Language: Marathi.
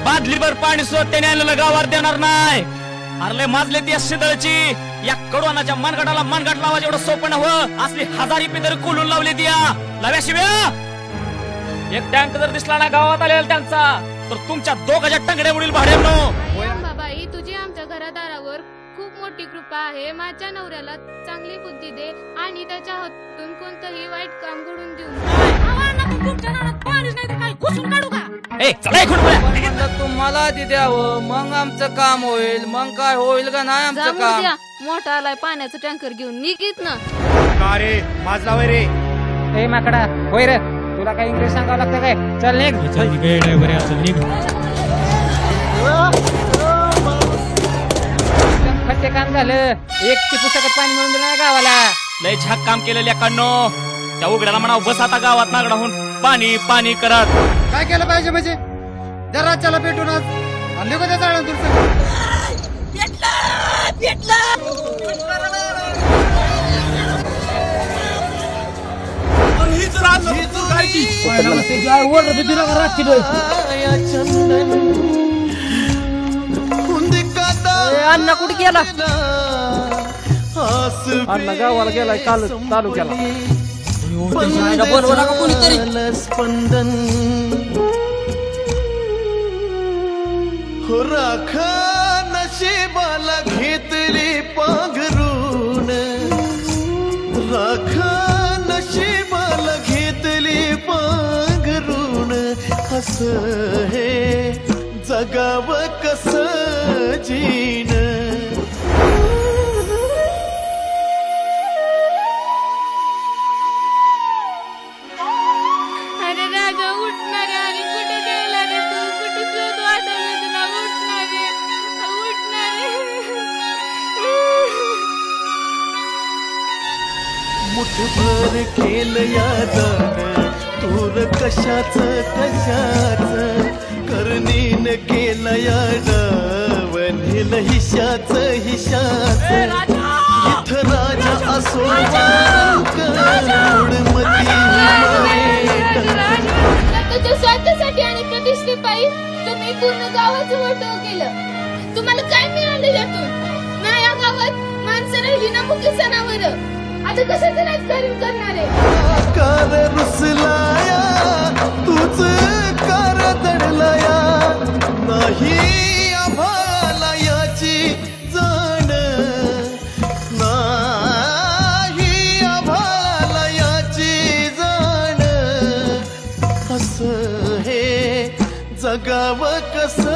बादलीभर पाणी सुद्धा त्याने आणलेलं गावावर देणार नाही. अरे माजले ती शिदळची या कडवानाच्या मनगटाला मनगट लावा एवढं सोपं नव्हतं. असली हजारी पितर कोलून लावली ती लाव्या शिव्या. एक टँक जर दिसला ना गावात आलेला त्यांचा तर तुमच्या दोघांच्या टंगड्या उडील भाड्यानो. बाबाई तुझी आमच्या घरादारावर खूप मोठी कृपा आहे. माझ्या नवऱ्याला चांगली बुद्धी दे आणि त्याच्या हातून कोणतंही वाईट काम घडून देऊ तुम्हाला द्यावं मग आमचं काम होईल. मग काय होईल का नाही आमचं काम. मोठा आलाय पाण्याचं टँकर घेऊन निघित ना. का रे माझला वय रे. ए माकडा होय रे तुला काय इंग्लिश सांगावं लागतं काय. चल निघ. खट्टे काम झालं. एक ती पुस्तकात पाणी मिळून दिलं नाही गावाला. लय झाक काम केलेल्या काढणो. त्या उघड्याला म्हणा बस आता गावात नागडाहून पाणी पाणी करत. काय केलं पाहिजे म्हणजे दराच्याला पेटूनच आणले का त्या जाळ्या अण्णा कुठे गेला. अण्णा गावाला गेलाय काल चालू केला. स्पंदन हो राखा नशिबाला घेतली पांघरून. राखा नशिबाला घेतली पांघरून. असं हे जगावं कसं जीन. अरे राजा उठणारे आणि कुठे गेला रे तू. कुठे शोध वाटायला तुला. उठणारे उठणारे. मुठभर केलं या दान तूर कशाच करणीन केलं या डावन हेल हिशाच इथं राजा असो तुझ्या स्वार्थासाठी आणि प्रतिष्ठेपायी तुम्ही पूर्ण गावाचं वाटव केलं. तुम्हाला काय मिळालं यातून. ना या गावात माणसं राहिली ना मुख्य सणावर. आता कशाचं राजकारण करणार आहे. कार रुसलाया तुझ कार दडलाया नाही आभाळाला याची जाण. नाही आभाळाला याची जाण. असं हे जगावं कसं